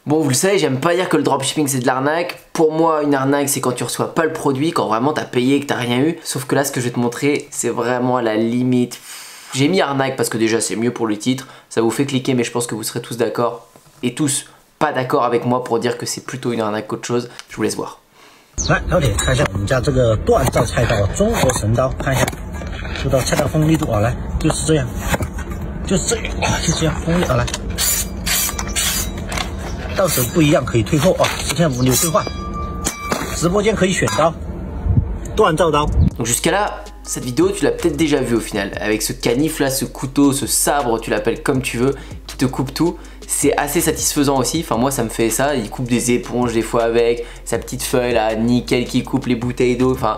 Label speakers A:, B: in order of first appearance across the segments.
A: Bon, vous le savez, j'aime pas dire que le dropshipping c'est de l'arnaque. Pour moi, une arnaque c'est quand tu reçois pas le produit, quand vraiment t'as payé et que t'as rien eu. Sauf que là, ce que je vais te montrer, c'est vraiment à la limite. J'ai mis arnaque parce que déjà c'est mieux pour le titre, ça vous fait cliquer, mais je pense que vous serez tous d'accord et tous pas d'accord avec moi pour dire que c'est plutôt une arnaque qu'autre chose. Je vous laisse voir.
B: 来，老铁，看一下我们家这个锻造菜刀，中国神刀，看一下，这刀菜刀锋利度啊，来，就是这样，就是这样啊，就这样锋利啊，来，到手不一样可以退货啊，10天无理由退换，直播间可以选刀，锻造刀。
A: Donc jusqu'à là, cette vidéo tu l'as peut-être déjà vue au final, avec ce canif là, ce couteau, ce sabre, tu l'appelles comme tu veux, qui te coupe tout. C'est assez satisfaisant aussi, enfin moi ça me fait ça, il coupe des éponges des fois avec, sa petite feuille là, nickel qui coupe les bouteilles d'eau, enfin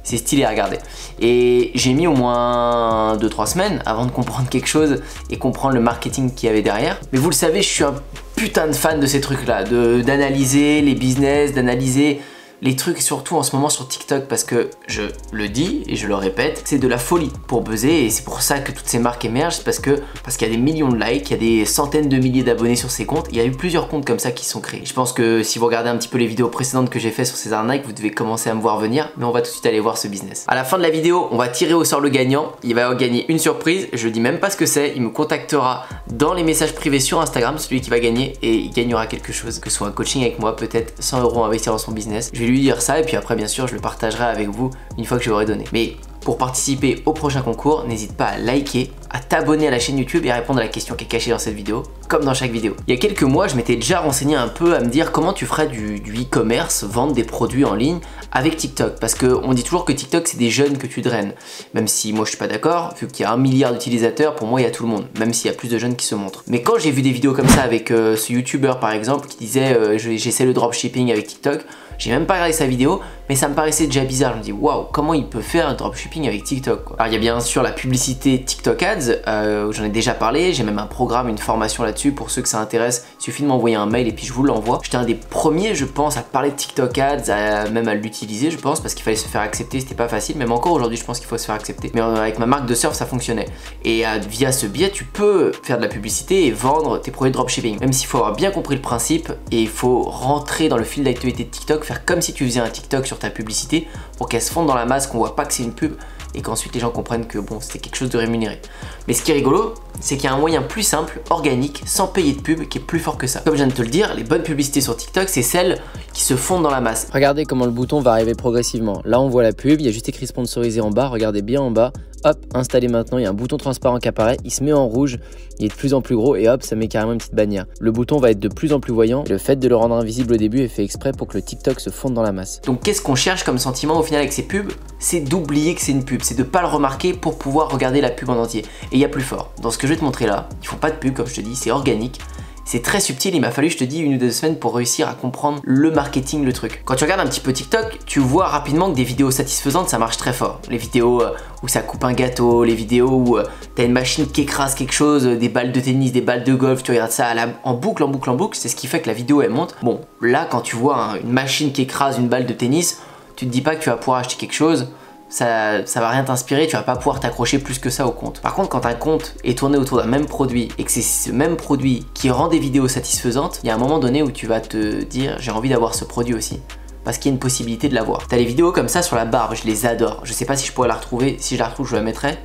A: c'est stylé à regarder. Et j'ai mis au moins 2-3 semaines avant de comprendre quelque chose et comprendre le marketing qu'il y avait derrière. Mais vous le savez, je suis un putain de fan de ces trucs là, d'analyser les business, d'analyser les trucs surtout en ce moment sur TikTok, parce que je le dis et je le répète, c'est de la folie pour buzzer, et c'est pour ça que toutes ces marques émergent, parce qu'il y a des millions de likes, il y a des centaines de milliers d'abonnés sur ces comptes, il y a eu plusieurs comptes comme ça qui sont créés. Je pense que si vous regardez un petit peu les vidéos précédentes que j'ai fait sur ces arnaques, vous devez commencer à me voir venir, mais on va tout de suite aller voir ce business. À la fin de la vidéo, on va tirer au sort le gagnant, il va gagner une surprise, je dis même pas ce que c'est, il me contactera dans les messages privés sur Instagram, celui qui va gagner, et il gagnera quelque chose, que ce soit un coaching avec moi, peut-être 100 € à investir dans son business. Je vais lui dire ça et puis après bien sûr je le partagerai avec vous une fois que je l'aurai donné. Mais pour participer au prochain concours, n'hésite pas à liker, à t'abonner à la chaîne YouTube et à répondre à la question qui est cachée dans cette vidéo, comme dans chaque vidéo. Il y a quelques mois, je m'étais déjà renseigné un peu à me dire comment tu ferais du e-commerce, vendre des produits en ligne avec TikTok. Parce qu'on dit toujours que TikTok c'est des jeunes que tu draines. Même si moi je suis pas d'accord, vu qu'il y a 1 milliard d'utilisateurs, pour moi il y a tout le monde, même s'il y a plus de jeunes qui se montrent. Mais quand j'ai vu des vidéos comme ça avec ce youtubeur par exemple qui disait j'essaie le dropshipping avec TikTok, j'ai même pas regardé sa vidéo, mais ça me paraissait déjà bizarre. Je me dis waouh, comment il peut faire un dropshipping avec TikTok quoi. Alors il y a bien sûr la publicité TikTok Ads, où j'en ai déjà parlé, j'ai même un programme, une formation là-dessus, pour ceux que ça intéresse, il suffit de m'envoyer un mail et puis je vous l'envoie. J'étais un des premiers je pense à parler de TikTok Ads, même à l'utiliser je pense, parce qu'il fallait se faire accepter, c'était pas facile, même encore aujourd'hui je pense qu'il faut se faire accepter. Mais avec ma marque de surf ça fonctionnait. Et via ce biais tu peux faire de la publicité et vendre tes produits de dropshipping. Même s'il faut avoir bien compris le principe et il faut rentrer dans le fil d'actualité de TikTok, faire comme si tu faisais un TikTok sur ta publicité pour qu'elle se fonde dans la masse, qu'on voit pas que c'est une pub et qu'ensuite les gens comprennent que bon c'était quelque chose de rémunéré. Mais ce qui est rigolo, c'est qu'il y a un moyen plus simple, organique, sans payer de pub, qui est plus fort que ça. Comme je viens de te le dire, les bonnes publicités sur TikTok, c'est celles qui se fondent dans la masse. Regardez comment le bouton va arriver progressivement. Là on voit la pub, il y a juste écrit sponsorisé en bas, regardez bien en bas. Hop, installé maintenant, il y a un bouton transparent qui apparaît, il se met en rouge, il est de plus en plus gros et hop, ça met carrément une petite bannière. Le bouton va être de plus en plus voyant et le fait de le rendre invisible au début est fait exprès pour que le TikTok se fonde dans la masse. Donc qu'est-ce qu'on cherche comme sentiment au final avec ces pubs? C'est d'oublier que c'est une pub, c'est de pas le remarquer pour pouvoir regarder la pub en entier. Et il y a plus fort. Dans ce que je vais te montrer là, ils font pas de pub comme je te dis, c'est organique. C'est très subtil, il m'a fallu, je te dis, 1 ou 2 semaines pour réussir à comprendre le marketing, le truc. Quand tu regardes un petit peu TikTok, tu vois rapidement que des vidéos satisfaisantes, ça marche très fort. Les vidéos où ça coupe un gâteau, les vidéos où t'as une machine qui écrase quelque chose, des balles de tennis, des balles de golf, tu regardes ça en boucle, en boucle, en boucle, c'est ce qui fait que la vidéo elle monte. Bon, là quand tu vois une machine qui écrase une balle de tennis, tu te dis pas que tu vas pouvoir acheter quelque chose. Ça va rien t'inspirer, tu vas pas pouvoir t'accrocher plus que ça au compte. Par contre, quand un compte est tourné autour d'un même produit et que c'est ce même produit qui rend des vidéos satisfaisantes, il y a un moment donné où tu vas te dire j'ai envie d'avoir ce produit aussi. Parce qu'il y a une possibilité de l'avoir. T'as les vidéos comme ça sur la barbe, je les adore. Je sais pas si je pourrais la retrouver, si je la retrouve je la mettrai.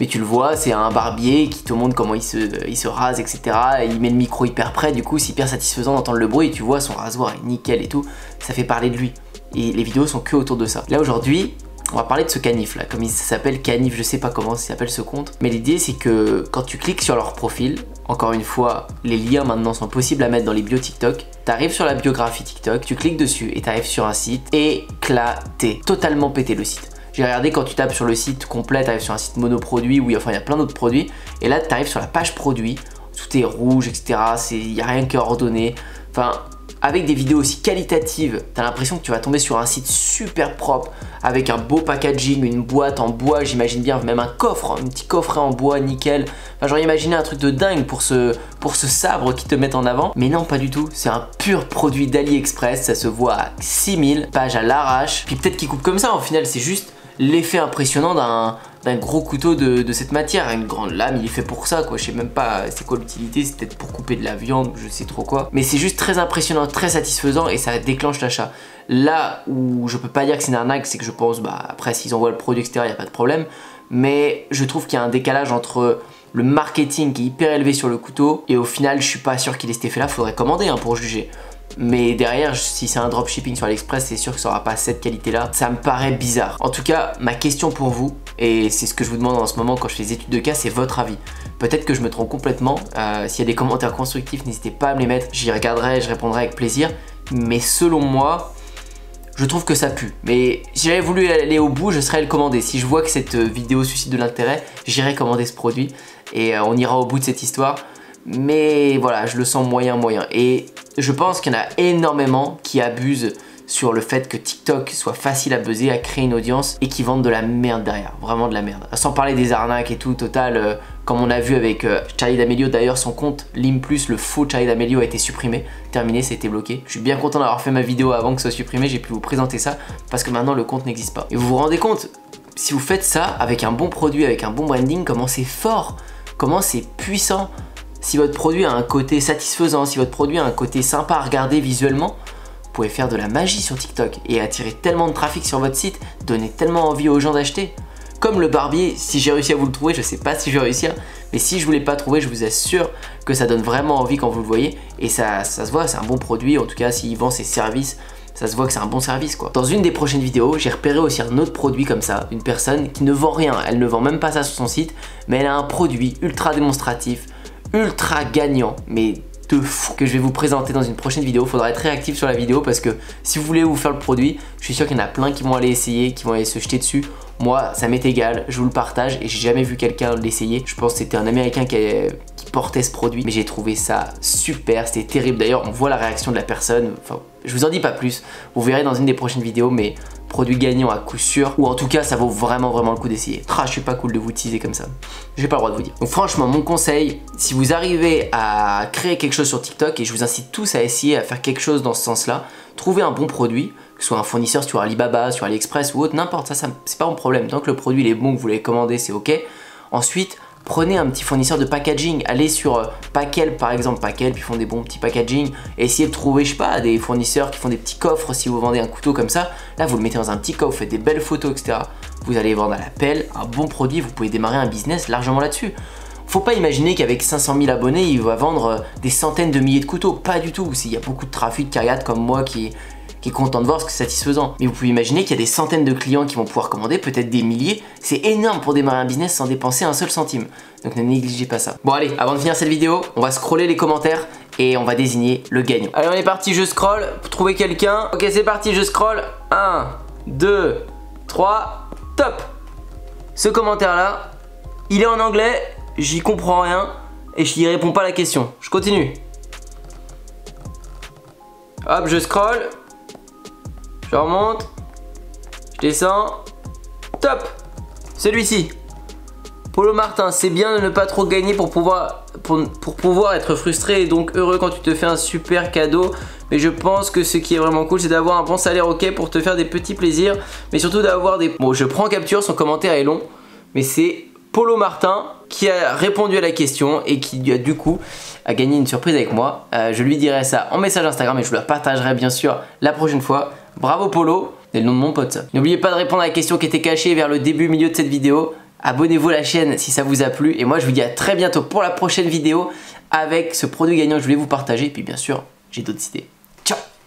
A: Mais tu le vois, c'est un barbier qui te montre comment il se rase, etc. Et il met le micro hyper près, du coup c'est hyper satisfaisant d'entendre le bruit. Et tu vois, son rasoir est nickel et tout, ça fait parler de lui. Et les vidéos sont que autour de ça. Là aujourd'hui, on va parler de ce canif là, comme il s'appelle canif, je sais pas comment s'appelle ce compte. Mais l'idée c'est que quand tu cliques sur leur profil, encore une fois, les liens maintenant sont possibles à mettre dans les bios TikTok. T'arrives sur la biographie TikTok, tu cliques dessus et t'arrives sur un site éclaté, totalement pété le site. J'ai regardé quand tu tapes sur le site complet, tu arrives sur un site monoproduit où il y a plein d'autres produits. Et là, tu arrives sur la page produit, tout est rouge, etc. Il n'y a rien qui est ordonné. Enfin, avec des vidéos aussi qualitatives, tu as l'impression que tu vas tomber sur un site super propre, avec un beau packaging, une boîte en bois, j'imagine bien, même un coffre, un petit coffret en bois, nickel. Enfin, j'aurais imaginé un truc de dingue pour ce sabre qui te met en avant. Mais non, pas du tout. C'est un pur produit d'AliExpress, ça se voit à 6000 pages à l'arrache. Puis peut-être qu'il coupe comme ça, au final, c'est juste l'effet impressionnant d'un gros couteau de cette matière. Une grande lame, il est fait pour ça, quoi. Je sais même pas c'est quoi l'utilité, c'est peut-être pour couper de la viande, je sais trop quoi. Mais c'est juste très impressionnant, très satisfaisant et ça déclenche l'achat. Là où je peux pas dire que c'est une arnaque, c'est que je pense, bah après s'ils envoient le produit, etc., il n'y a pas de problème. Mais je trouve qu'il y a un décalage entre le marketing qui est hyper élevé sur le couteau et au final, je suis pas sûr qu'il ait cet effet-là, faudrait commander pour juger. Mais derrière, si c'est un dropshipping sur AliExpress, c'est sûr que ça aura pas cette qualité-là. Ça me paraît bizarre. En tout cas, ma question pour vous, et c'est ce que je vous demande en ce moment quand je fais des études de cas, c'est votre avis. Peut-être que je me trompe complètement. S'il y a des commentaires constructifs, n'hésitez pas à me les mettre. J'y regarderai, je répondrai avec plaisir. Mais selon moi, je trouve que ça pue. Mais si j'avais voulu aller au bout, je serais allé le commander. Si je vois que cette vidéo suscite de l'intérêt, j'irai commander ce produit. Et on ira au bout de cette histoire. Mais voilà, je le sens moyen. Et je pense qu'il y en a énormément qui abusent sur le fait que TikTok soit facile à buzzer, à créer une audience et qui vendent de la merde derrière, vraiment de la merde. Sans parler des arnaques et tout, total, comme on a vu avec Charli D'Amelio, d'ailleurs son compte Lim+, le faux Charli D'Amelio a été supprimé, terminé, ça a été bloqué. Je suis bien content d'avoir fait ma vidéo avant que ce soit supprimé, j'ai pu vous présenter ça parce que maintenant le compte n'existe pas. Et vous vous rendez compte, si vous faites ça avec un bon produit, avec un bon branding, comment c'est fort, comment c'est puissant. Si votre produit a un côté satisfaisant, si votre produit a un côté sympa à regarder visuellement, vous pouvez faire de la magie sur TikTok et attirer tellement de trafic sur votre site, donner tellement envie aux gens d'acheter. Comme le barbier, si j'ai réussi à vous le trouver, je sais pas si je vais réussir, mais si je vous l'ai pas trouvé, je vous assure que ça donne vraiment envie quand vous le voyez et ça se voit, c'est un bon produit, en tout cas s'il vend ses services, ça se voit que c'est un bon service quoi. Dans une des prochaines vidéos, j'ai repéré aussi un autre produit comme ça, une personne qui ne vend rien, elle ne vend même pas ça sur son site, mais elle a un produit ultra démonstratif, ultra gagnant, mais de fou, que je vais vous présenter dans une prochaine vidéo. Faudra être réactif sur la vidéo parce que si vous voulez vous faire le produit, je suis sûr qu'il y en a plein qui vont aller essayer, qui vont aller se jeter dessus. Moi, ça m'est égal, je vous le partage et j'ai jamais vu quelqu'un l'essayer. Je pense que c'était un Américain qui portait ce produit, mais j'ai trouvé ça super, c'était terrible. D'ailleurs, on voit la réaction de la personne. Enfin, je vous en dis pas plus, vous verrez dans une des prochaines vidéos, mais produit gagnant à coup sûr, ou en tout cas ça vaut vraiment le coup d'essayer. Je suis pas cool de vous teaser comme ça, j'ai pas le droit de vous dire. Donc franchement, mon conseil, si vous arrivez à créer quelque chose sur TikTok, et je vous incite tous à essayer à faire quelque chose dans ce sens là, trouvez un bon produit, que ce soit un fournisseur sur Alibaba, sur AliExpress ou autre, n'importe, ça c'est pas mon problème. Tant que le produit il est bon, que vous l'avez commandé, c'est ok. Ensuite, prenez un petit fournisseur de packaging, allez sur Packel par exemple, Packel, puis ils font des bons petits packaging, et essayez de trouver, je sais pas, des fournisseurs qui font des petits coffres si vous vendez un couteau comme ça. Là, vous le mettez dans un petit coffre, vous faites des belles photos, etc. Vous allez vendre à la pelle, un bon produit, vous pouvez démarrer un business largement là-dessus. Faut pas imaginer qu'avec 500 000 abonnés, il va vendre des centaines de milliers de couteaux, pas du tout. Il y a beaucoup de trafic qui regarde comme moi qui est content de voir ce que c'est satisfaisant. Mais vous pouvez imaginer qu'il y a des centaines de clients qui vont pouvoir commander, peut-être des milliers. C'est énorme pour démarrer un business sans dépenser un seul centime. Donc ne négligez pas ça. Bon allez, avant de finir cette vidéo, on va scroller les commentaires et on va désigner le gagnant. Allez, on est parti, je scroll pour trouver quelqu'un. Ok, c'est parti, je scroll. 1, 2, 3, top. Ce commentaire là, il est en anglais, j'y comprends rien et je n'y réponds pas à la question. Je continue. Hop, je scroll. Je remonte, je descends, top, celui-ci. Polo Martin, c'est bien de ne pas trop gagner pour pouvoir être frustré et donc heureux quand tu te fais un super cadeau. Mais je pense que ce qui est vraiment cool, c'est d'avoir un bon salaire ok pour te faire des petits plaisirs. Mais surtout d'avoir des... Bon, je prends capture, son commentaire est long. Mais c'est Polo Martin qui a répondu à la question et qui du coup a gagné une surprise avec moi. Je lui dirai ça en message Instagram et je vous la partagerai bien sûr la prochaine fois. Bravo Polo, c'est le nom de mon pote ça. N'oubliez pas de répondre à la question qui était cachée vers le début milieu de cette vidéo. Abonnez-vous à la chaîne si ça vous a plu et moi je vous dis à très bientôt pour la prochaine vidéo avec ce produit gagnant que je voulais vous partager et puis bien sûr j'ai d'autres idées. Ciao.